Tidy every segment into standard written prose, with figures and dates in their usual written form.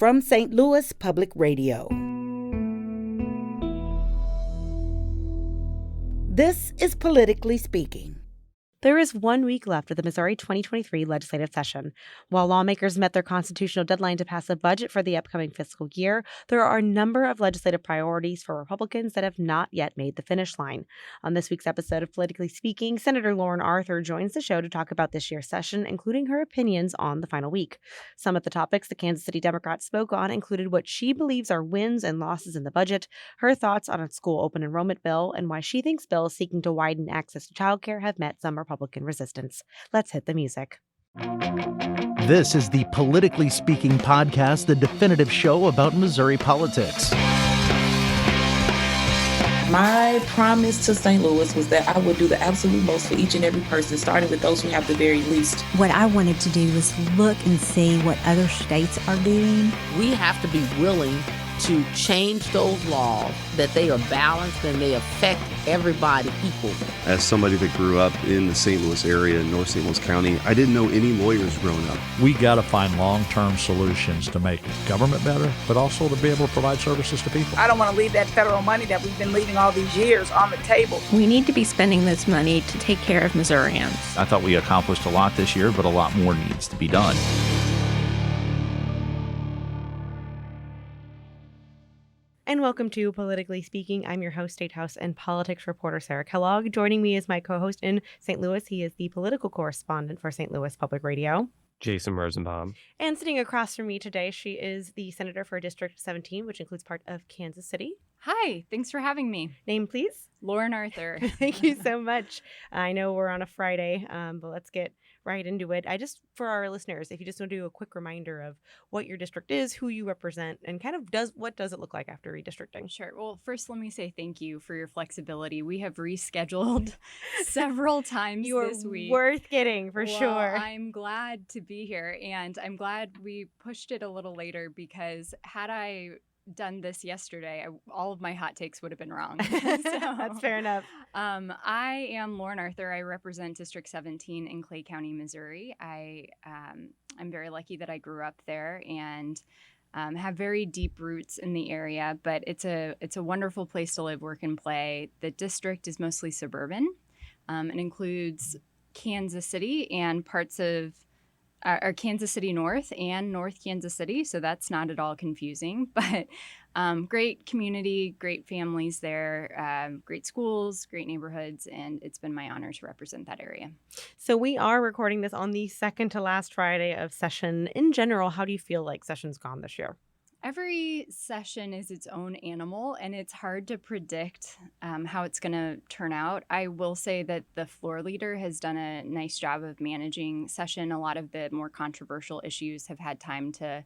from St. Louis Public Radio. This is Politically Speaking. There is 1 week left of the Missouri 2023 legislative session. While lawmakers met their constitutional deadline to pass a budget for the upcoming fiscal year, there are a number of legislative priorities for Republicans that have not yet made the finish line. On this week's episode of Politically Speaking, Senator Lauren Arthur joins the show to talk about this year's session, including her opinions on the final week. Some of the topics the Kansas City Democrat spoke on included what she believes are wins and losses in the budget, her thoughts on a school open enrollment bill, and why she thinks bills seeking to widen access to childcare have met some Republican resistance. Let's hit the music. This is the Politically Speaking podcast, the definitive show about Missouri politics. My promise to St. Louis was that I would do the absolute most for each and every person, starting with those who have the very least. What I wanted to do was look and see what other states are doing. We have to be willing to change those laws, that they are balanced and they affect everybody equally. As somebody that grew up in the St. Louis area, North St. Louis County, I didn't know any lawyers growing up. We got to find long-term solutions to make government better, but also to be able to provide services to people. I don't want to leave that federal money that we've been leaving all these years on the table. We need to be spending this money to take care of Missourians. I thought we accomplished a lot this year, but a lot more needs to be done. And welcome to Politically Speaking. I'm your host, State House and politics reporter Sarah Kellogg. Joining me is my co-host in St. Louis. He is the political correspondent for St. Louis Public Radio, Jason Rosenbaum. And sitting across from me today, she is the senator for District 17, which includes part of Kansas City. Hi, thanks for having me. Name, please? Lauren Arthur. Thank you so much. I know we're on a Friday, but let's get right into it. For our listeners, if you just want to do a quick reminder of what your district is, who you represent, and kind of what does it look like after redistricting? Sure. Well, first, let me say thank you for your flexibility. We have rescheduled several times this week. You are worth getting, for sure. I'm glad to be here, and I'm glad we pushed it a little later because had I done this yesterday, all of my hot takes would have been wrong. That's fair enough. I am Lauren Arthur. I represent District 17 in Clay County, Missouri. I'm very lucky that I grew up there and have very deep roots in the area, but it's a wonderful place to live, work, and play. The district is mostly suburban. It includes Kansas City and parts of Kansas City North and North Kansas City, so that's not at all confusing. But great community, great families there, great schools, great neighborhoods, and it's been my honor to represent that area. So we are recording this on the second to last Friday of session. In general, how do you feel like session's gone this year? Every session is its own animal, and it's hard to predict how it's going to turn out. I will say that the floor leader has done a nice job of managing session. A lot of the more controversial issues have had time to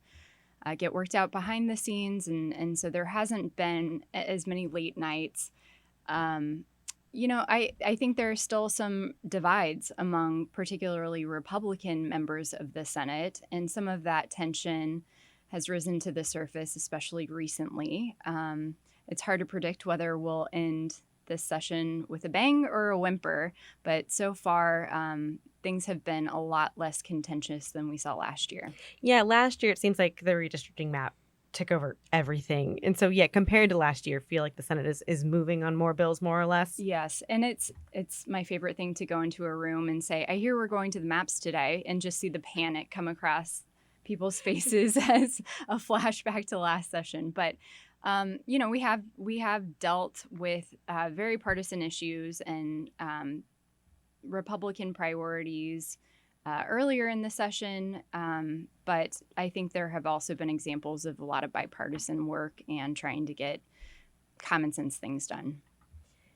get worked out behind the scenes, and so there hasn't been as many late nights. I think there are still some divides among particularly Republican members of the Senate, and some of that tension has risen to the surface, especially recently. It's hard to predict whether we'll end this session with a bang or a whimper, but so far things have been a lot less contentious than we saw last year. Yeah, last year it seems like the redistricting map took over everything. And so, compared to last year, I feel like the Senate is moving on more bills, more or less. Yes, and it's my favorite thing to go into a room and say, I hear we're going to the maps today, and just see the panic come across people's faces as a flashback to last session. But we have dealt with very partisan issues and Republican priorities earlier in the session, but I think there have also been examples of a lot of bipartisan work and trying to get common sense things done.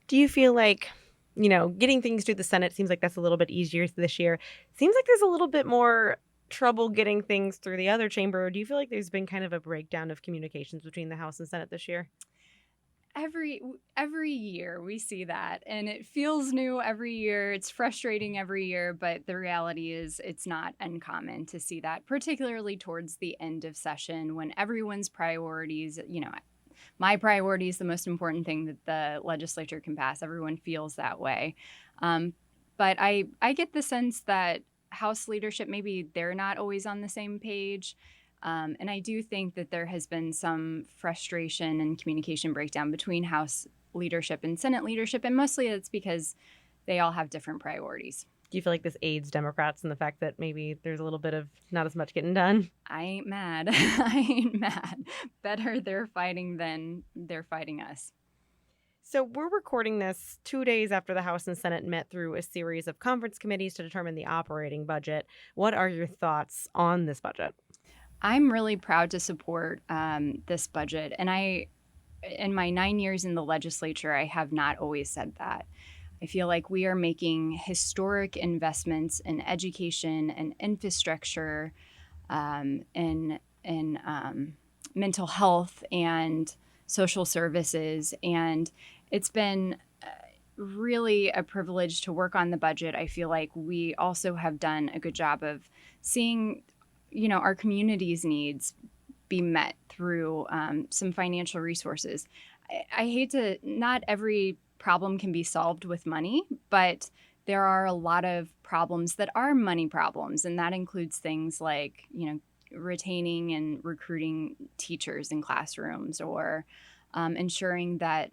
Do you feel like, getting things through the Senate seems like that's a little bit easier this year? Seems like there's a little bit more trouble getting things through the other chamber. Or do you feel like there's been kind of a breakdown of communications between the House and Senate this year? Every year we see that, and it feels new every year. It's frustrating every year, but the reality is it's not uncommon to see that, particularly towards the end of session when everyone's priorities, my priority is the most important thing that the legislature can pass. Everyone feels that way. But I get the sense that House leadership, maybe they're not always on the same page. And I do think that there has been some frustration and communication breakdown between House leadership and Senate leadership, and mostly it's because they all have different priorities. Do you feel like this aids Democrats in the fact that maybe there's a little bit of not as much getting done? I ain't mad. I ain't mad. Better they're fighting than they're fighting us. So we're recording this 2 days after the House and Senate met through a series of conference committees to determine the operating budget. What are your thoughts on this budget? I'm really proud to support this budget. And in my 9 years in the legislature, I have not always said that. I feel like we are making historic investments in education and infrastructure, in mental health and social services. And it's been really a privilege to work on the budget. I feel like we also have done a good job of seeing, our community's needs be met through some financial resources. I hate to, not every problem can be solved with money, but there are a lot of problems that are money problems. And that includes things like, retaining and recruiting teachers in classrooms, or ensuring that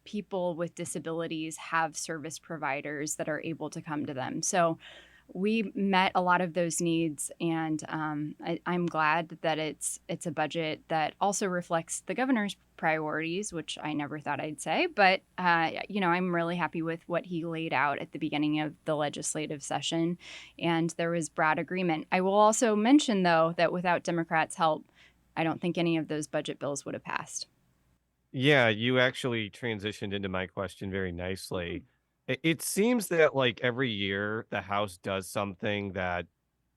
people with disabilities have service providers that are able to come to them. So we met a lot of those needs, and I'm glad that it's a budget that also reflects the governor's priorities, which I never thought I'd say. But, I'm really happy with what he laid out at the beginning of the legislative session, and there was broad agreement. I will also mention, though, that without Democrats' help, I don't think any of those budget bills would have passed. Yeah, you actually transitioned into my question very nicely. It seems that like every year the House does something that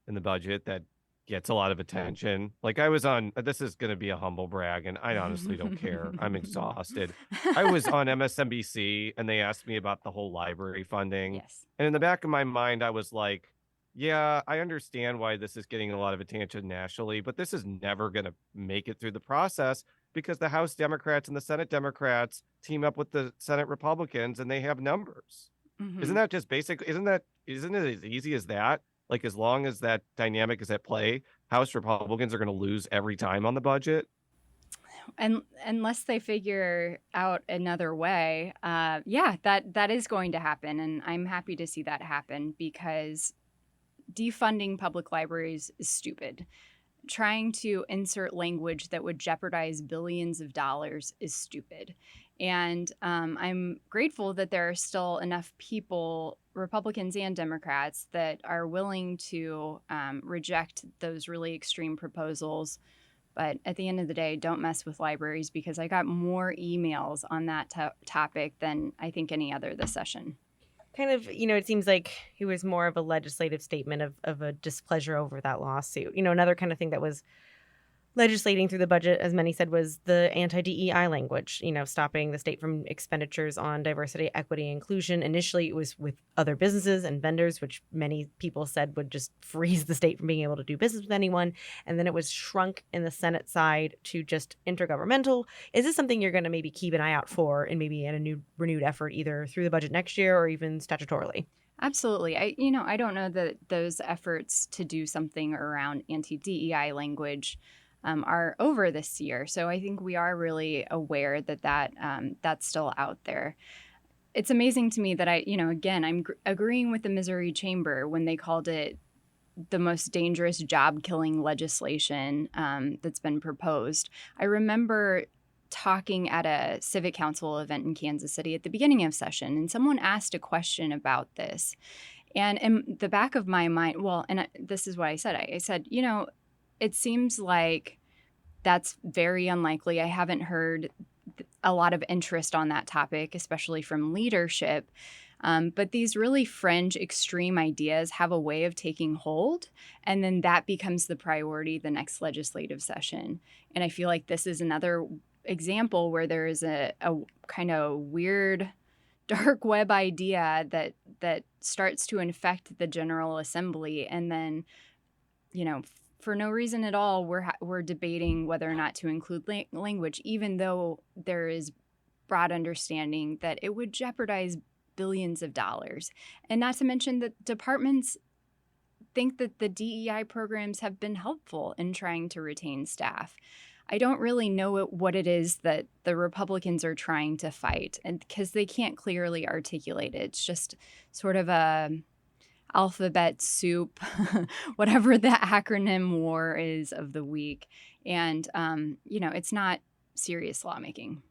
in the budget that gets a lot of attention. Like I was on, this is going to be a humble brag, and I honestly don't care. I'm exhausted. I was on MSNBC and they asked me about the whole library funding. Yes. And in the back of my mind, I was like, yeah, I understand why this is getting a lot of attention nationally, but this is never going to make it through the process because the House Democrats and the Senate Democrats team up with the Senate Republicans and they have numbers. Mm-hmm. Isn't that just basic? Isn't it as easy as that? Like, as long as that dynamic is at play, House Republicans are going to lose every time on the budget. And unless they figure out another way, that is going to happen. And I'm happy to see that happen because defunding public libraries is stupid. Trying to insert language that would jeopardize billions of dollars is stupid. And I'm grateful that there are still enough people, Republicans and Democrats, that are willing to reject those really extreme proposals. But at the end of the day, don't mess with libraries, because I got more emails on that topic than I think any other this session. Kind of, it seems like it was more of a legislative statement of a displeasure over that lawsuit. Another kind of thing that was legislating through the budget, as many said, was the anti-DEI language, stopping the state from expenditures on diversity, equity, inclusion. Initially, it was with other businesses and vendors, which many people said would just freeze the state from being able to do business with anyone. And then it was shrunk in the Senate side to just intergovernmental. Is this something you're going to maybe keep an eye out for and maybe in a new renewed effort, either through the budget next year or even statutorily? Absolutely. I don't know that those efforts to do something around anti-DEI language are over this year. So I think we are really aware that that's still out there. It's amazing to me that I'm agreeing with the Missouri Chamber when they called it the most dangerous job-killing legislation that's been proposed. I remember talking at a civic council event in Kansas City at the beginning of session, and someone asked a question about this. And in the back of my mind, this is what I said. I said, it seems like that's very unlikely. I haven't heard a lot of interest on that topic, especially from leadership. But these really fringe, extreme ideas have a way of taking hold, and then that becomes the priority the next legislative session. And I feel like this is another example where there is a kind of weird dark web idea that starts to infect the General Assembly, and then, for no reason at all, we're debating whether or not to include language, even though there is broad understanding that it would jeopardize billions of dollars. And not to mention that departments think that the DEI programs have been helpful in trying to retain staff. I don't really know what it is that the Republicans are trying to fight, and because they can't clearly articulate it. It's just sort of a alphabet soup, whatever the acronym war is of the week. And, it's not serious lawmaking.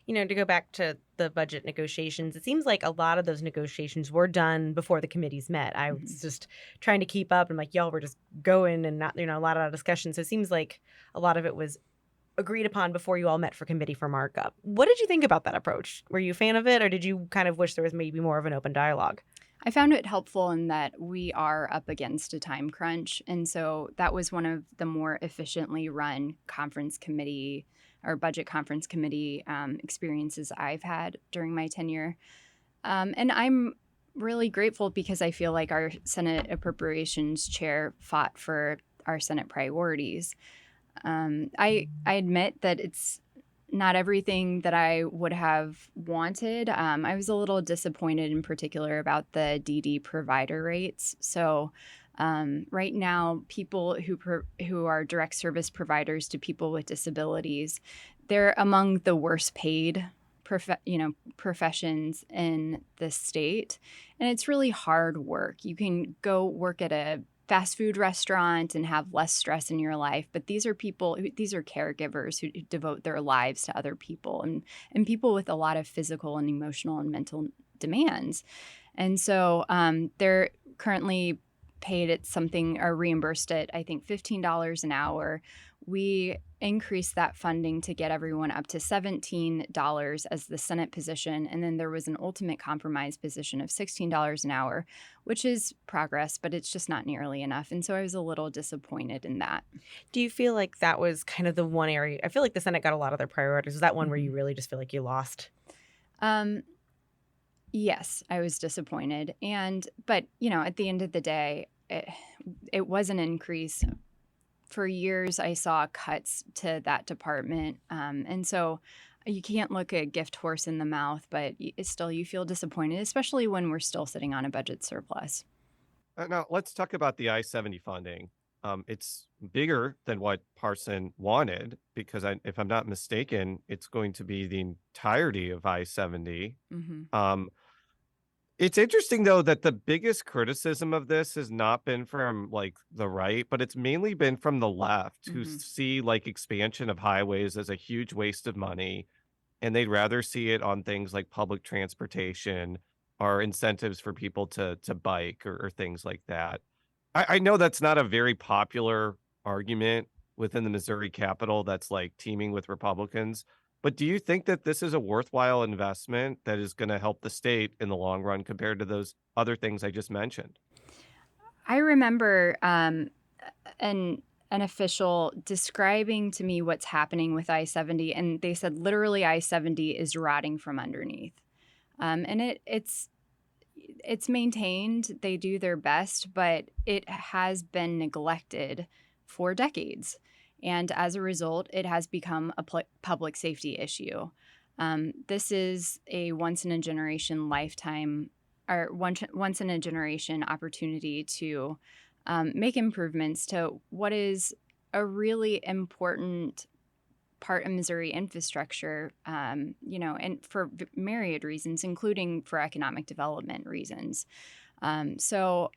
To go back to the budget negotiations, it seems like a lot of those negotiations were done before the committees met. I was just trying to keep up, and like, y'all were just going and not, a lot of discussion. So it seems like a lot of it was agreed upon before you all met for committee for markup. What did you think about that approach? Were you a fan of it, or did you kind of wish there was maybe more of an open dialogue? I found it helpful in that we are up against a time crunch. And so that was one of the more efficiently run conference committee or budget conference committee experiences I've had during my tenure. And I'm really grateful because I feel like our Senate Appropriations Chair fought for our Senate priorities. I admit that it's not everything that I would have wanted. I was a little disappointed in particular about the DD provider rates. So right now, people who are direct service providers to people with disabilities, they're among the worst paid professions in the state. And it's really hard work. You can go work at a fast food restaurant and have less stress in your life. But these are caregivers who devote their lives to other people and people with a lot of physical and emotional and mental demands. And so they're currently paid at something or reimbursed at, I think, $15 an hour. We increased that funding to get everyone up to $17 as the Senate position. And then there was an ultimate compromise position of $16 an hour, which is progress, but it's just not nearly enough. And so I was a little disappointed in that. Do you feel like that was kind of the one area? I feel like the Senate got a lot of their priorities. Was that one where you really just feel like you lost? Yes, I was disappointed. But at the end of the day, it was an increase. For years, I saw cuts to that department. And so you can't look a gift horse in the mouth, but still you feel disappointed, especially when we're still sitting on a budget surplus. Now, let's talk about the I-70 funding. It's bigger than what Parson wanted because, if I'm not mistaken, it's going to be the entirety of I-70. Mm-hmm. It's interesting, though, that the biggest criticism of this has not been from the right, but it's mainly been from the left, who see expansion of highways as a huge waste of money. And they'd rather see it on things like public transportation or incentives for people to bike or things like that. I know that's not a very popular argument within the Missouri Capitol that's teeming with Republicans. But do you think that this is a worthwhile investment that is going to help the state in the long run compared to those other things I just mentioned? I remember an official describing to me what's happening with I-70, and they said literally I-70 is rotting from underneath. And it's maintained. They do their best, but it has been neglected for decades. And as a result, it has become a public safety issue. This is a once-in-a-generation lifetime or once-in-a-generation opportunity to make improvements to what is a really important part of Missouri infrastructure, and for myriad reasons, including for economic development reasons. So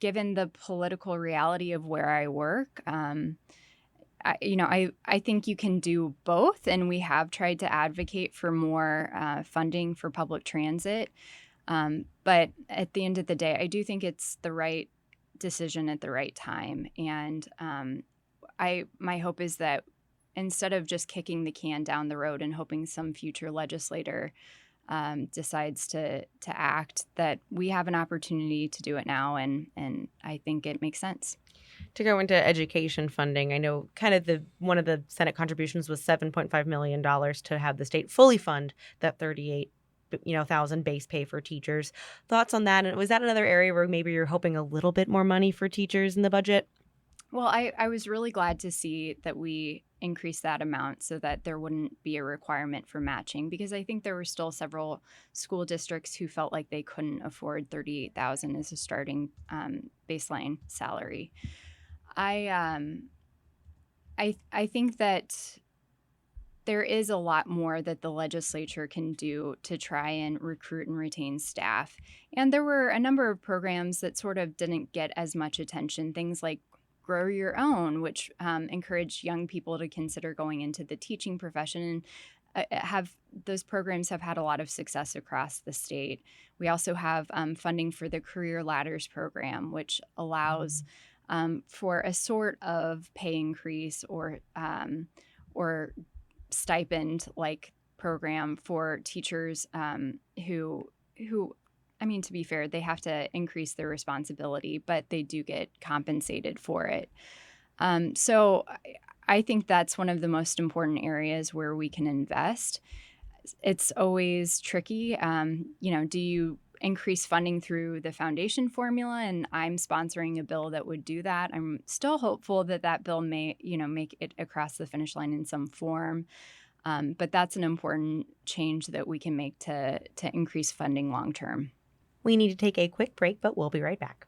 given the political reality of where I work, I think you can do both, and we have tried to advocate for more funding for public transit. But at the end of the day, I do think it's the right decision at the right time. And my hope is that instead of just kicking the can down the road and hoping some future legislator decides to act, that we have an opportunity to do it now, and I think it makes sense. To go into education funding, I know kind of one of the Senate contributions was $7.5 million to have the state fully fund that 38,000 base pay for teachers. Thoughts on that? And was that another area where maybe you're hoping a little bit more money for teachers in the budget? Well, I was really glad to see that we increased that amount so that there wouldn't be a requirement for matching, because I think there were still several school districts who felt like they couldn't afford $38,000 as a starting baseline salary. I think that there is a lot more that the legislature can do to try and recruit and retain staff. And there were a number of programs that sort of didn't get as much attention, things like Grow Your Own, which encouraged young people to consider going into the teaching profession. And those programs have had a lot of success across the state. We also have funding for the Career Ladders program, which allows for a sort of pay increase or stipend like program for teachers who I mean, to be fair, they have to increase their responsibility, but they do get compensated for it. So I think that's one of the most important areas where we can invest. It's always tricky. Do you increase funding through the foundation formula? And I'm sponsoring a bill that would do that. I'm still hopeful that bill may, make it across the finish line in some form. But that's an important change that we can make to increase funding long term. We need to take a quick break, but we'll be right back.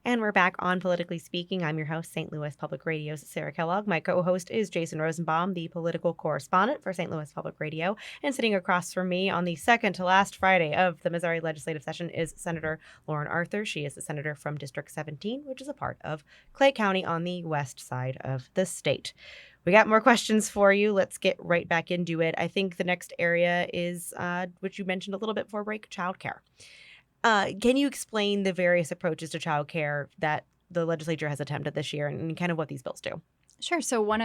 And we're back on Politically Speaking. I'm your host, St. Louis Public Radio's Sarah Kellogg. My co-host is Jason Rosenbaum, the political correspondent for St. Louis Public Radio. And sitting across from me on the second to last Friday of the Missouri legislative session is Senator Lauren Arthur. She is the senator from District 17, which is a part of Clay County on the west side of the state. We got more questions for you. Let's get right back into it. I think the next area is, which you mentioned a little bit before break, childcare. Can you explain the various approaches to childcare that the legislature has attempted this year and kind of what these bills do? Sure. So one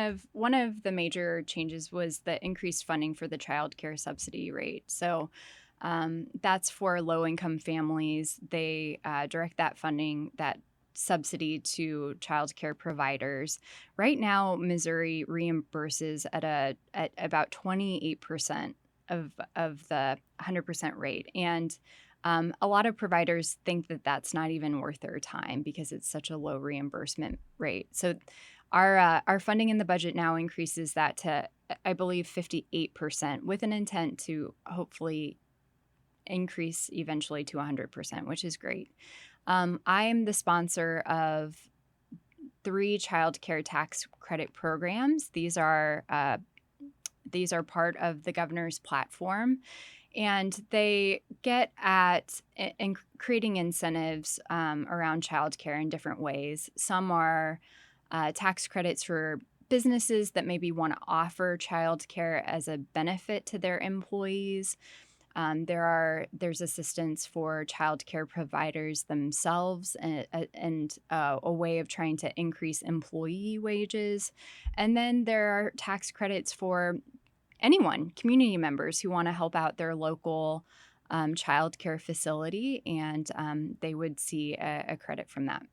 of the major changes was the increased funding for the child care subsidy rate. So that's for low-income families. They direct that funding, that subsidy, to child care providers. Right now, Missouri reimburses at about 28% of the 100% rate. And a lot of providers think that that's not even worth their time because it's such a low reimbursement rate. So our funding in the budget now increases that to, I believe, 58%, with an intent to hopefully increase eventually to 100%, which is great. I am the sponsor of 3 child care tax credit programs. These are part of the governor's platform. And they get at creating incentives around childcare in different ways. Some are tax credits for businesses that maybe want to offer childcare as a benefit to their employees. There's assistance for childcare providers themselves and a way of trying to increase employee wages. And then there are tax credits for anyone, community members who want to help out their local child care facility, and they would see a credit from that.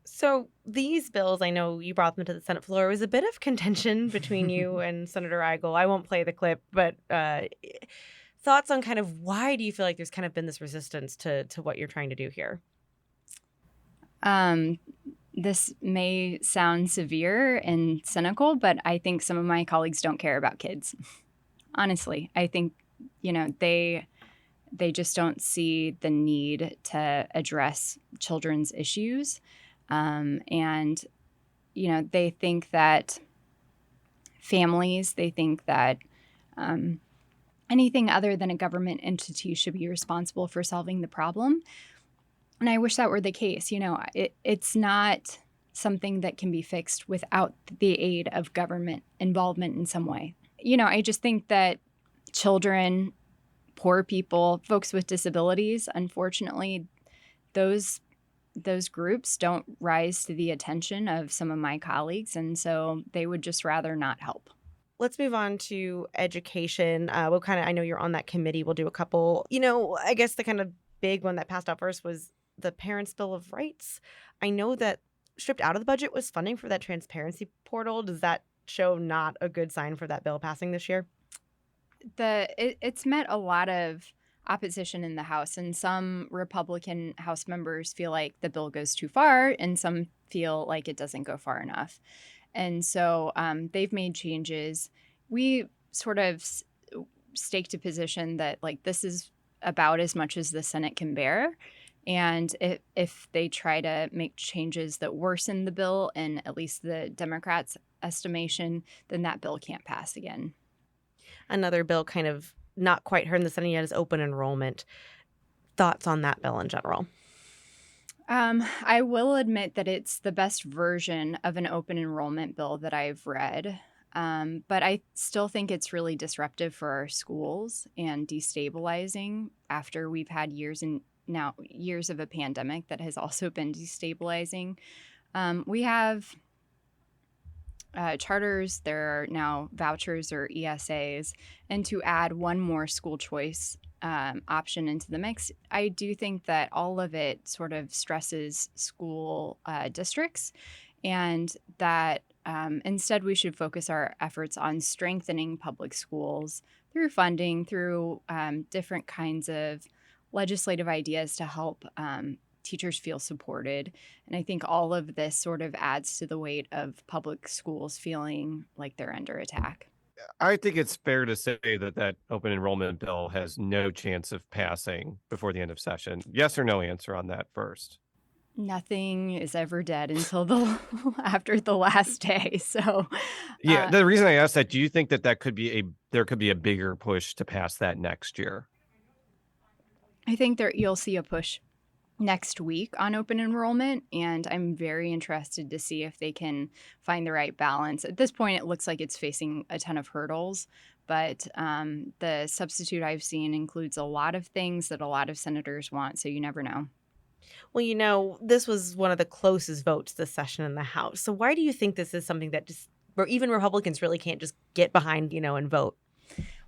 So these bills, I know you brought them to the Senate floor. It was a bit of contention between you and Senator Eigel. I won't play the clip, but thoughts on kind of why do you feel like there's kind of been this resistance to what you're trying to do here? This may sound severe and cynical, but I think some of my colleagues don't care about kids. Honestly, I think, they just don't see the need to address children's issues. And they think that families, they think that anything other than a government entity should be responsible for solving the problem. And I wish that were the case. It's not something that can be fixed without the aid of government involvement in some way. I just think that children, poor people, folks with disabilities, unfortunately, those groups don't rise to the attention of some of my colleagues, and so they would just rather not help. Let's move on to education. I know you're on that committee. We'll do a couple. I guess the kind of big one that passed out first was the Parents' Bill of Rights. I know that stripped out of the budget was funding for that transparency portal. Does that show not a good sign for that bill passing this year? It's met a lot of opposition in the House, and some Republican House members feel like the bill goes too far, and some feel like it doesn't go far enough. And so they've made changes. We sort of staked a position that like this is about as much as the Senate can bear. And if they try to make changes that worsen the bill, in at least the Democrats' estimation, then that bill can't pass again. Another bill kind of not quite heard in the Senate yet is open enrollment. Thoughts on that bill in general? I will admit that it's the best version of an open enrollment bill that I've read. But I still think it's really disruptive for our schools and destabilizing after we've had years of a pandemic that has also been destabilizing. We have charters, there are now vouchers or ESAs, and to add one more school choice option into the mix, I do think that all of it sort of stresses school districts, and that instead we should focus our efforts on strengthening public schools through funding, through different kinds of legislative ideas to help teachers feel supported. And I think all of this sort of adds to the weight of public schools feeling like they're under attack. I think it's fair to say that open enrollment bill has no chance of passing before the end of session. Yes or no answer on that first? Nothing is ever dead until after the last day. So yeah, the reason I asked that, do you think that there could be a bigger push to pass that next year? I think you'll see a push next week on open enrollment, and I'm very interested to see if they can find the right balance. At this point, it looks like it's facing a ton of hurdles, but the substitute I've seen includes a lot of things that a lot of senators want, so you never know. Well, this was one of the closest votes this session in the House. So why do you think this is something that where even Republicans really can't just get behind, and vote?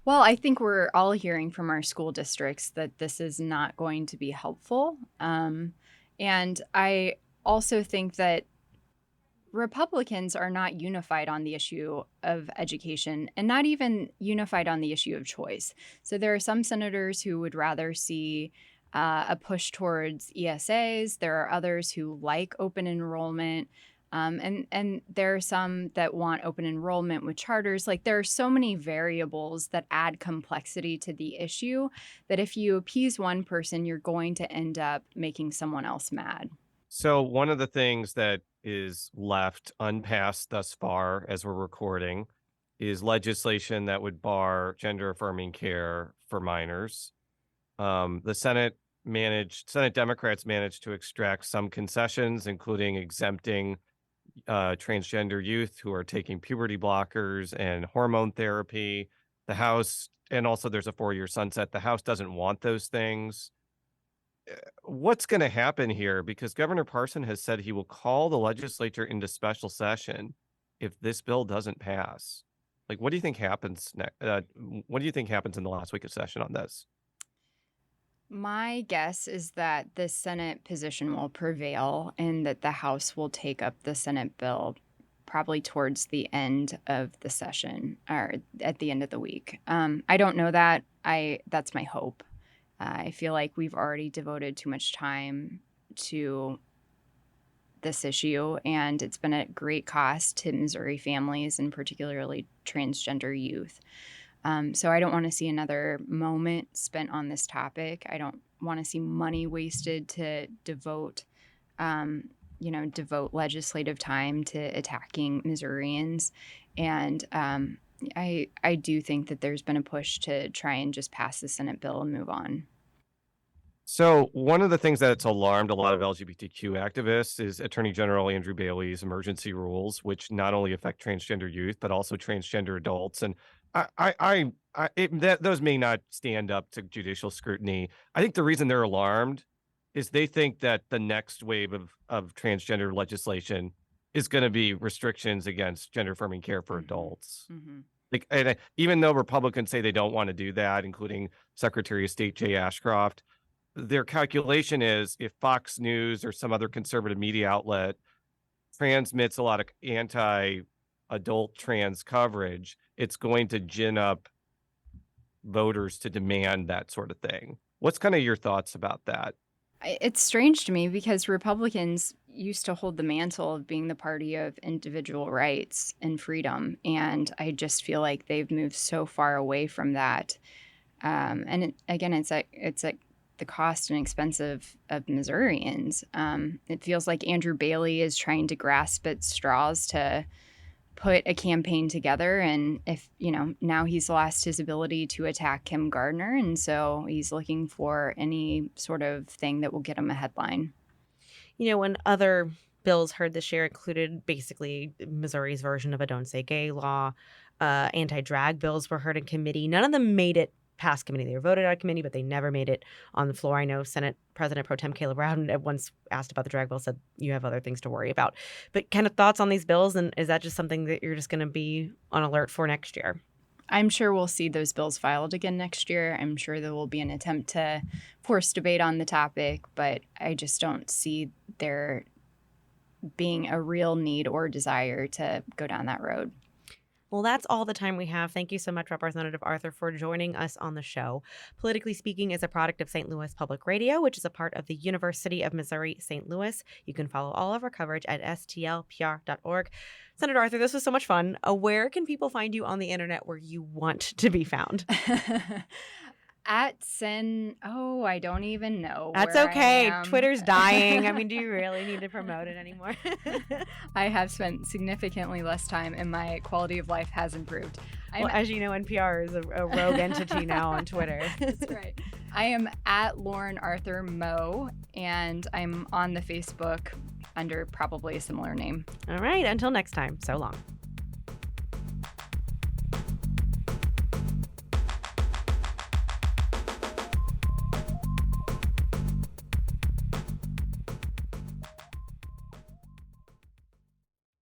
Well, I think we're all hearing from our school districts that this is not going to be helpful. And I also think that Republicans are not unified on the issue of education and not even unified on the issue of choice. So there are some senators who would rather see a push towards ESAs. There are others who like open enrollment. And there are some that want open enrollment with charters. Like there are so many variables that add complexity to the issue that if you appease one person, you're going to end up making someone else mad. So one of the things that is left unpassed thus far as we're recording is legislation that would bar gender affirming care for minors. The Senate Democrats managed to extract some concessions, including exempting transgender youth who are taking puberty blockers and hormone therapy. The House, and also there's a 4-year sunset. The House doesn't want those things. What's going to happen here? Because Governor Parson has said he will call the legislature into special session if this bill doesn't pass. Like, what do you think happens next? What do you think happens in the last week of session on this? My guess is that the Senate position will prevail and that the House will take up the Senate bill probably towards the end of the session or at the end of the week. I don't know that. That's my hope. I feel like we've already devoted too much time to this issue, and it's been at great cost to Missouri families and particularly transgender youth. So I don't want to see another moment spent on this topic. I don't want to see money wasted to devote legislative time to attacking Missourians. And I do think that there's been a push to try and just pass the Senate bill and move on. So one of the things that's alarmed a lot of LGBTQ activists is Attorney General Andrew Bailey's emergency rules, which not only affect transgender youth, but also transgender adults. And those may not stand up to judicial scrutiny. I think the reason they're alarmed is they think that the next wave of transgender legislation is going to be restrictions against gender affirming care for adults. Mm-hmm. Even though Republicans say they don't want to do that, including Secretary of State Jay Ashcroft, their calculation is if Fox News or some other conservative media outlet transmits a lot of anti-adult trans coverage, it's going to gin up voters to demand that sort of thing. What's kind of your thoughts about that? It's strange to me because Republicans used to hold the mantle of being the party of individual rights and freedom. And I just feel like they've moved so far away from that. Again, it's at the cost and expense of Missourians. It feels like Andrew Bailey is trying to grasp at straws to put a campaign together, and if now he's lost his ability to attack Kim Gardner, and so he's looking for any sort of thing that will get him a headline. When other bills heard this year included basically Missouri's version of a Don't Say Gay law, anti-drag bills were heard in committee. None of them made it past committee. They were voted out of committee, but they never made it on the floor. I know Senate President Pro Tem Caleb Rowden, once asked about the drag bill, said you have other things to worry about. But kind of thoughts on these bills, and is that just something that you're just going to be on alert for next year? I'm sure we'll see those bills filed again next year. I'm sure there will be an attempt to force debate on the topic, but I just don't see there being a real need or desire to go down that road. Well, that's all the time we have. Thank you so much, Representative Arthur, for joining us on the show. Politically Speaking is a product of St. Louis Public Radio, which is a part of the University of Missouri St. Louis. You can follow all of our coverage at stlpr.org. Senator Arthur, this was so much fun. Where can people find you on the internet where you want to be found? I don't even know. That's okay. Twitter's dying. I mean, do you really need to promote it anymore? I have spent significantly less time and my quality of life has improved. As you know, NPR is a rogue entity now on Twitter. That's right. I am at Lauren Arthur Moe, and I'm on the Facebook under probably a similar name. All right. Until next time. So long.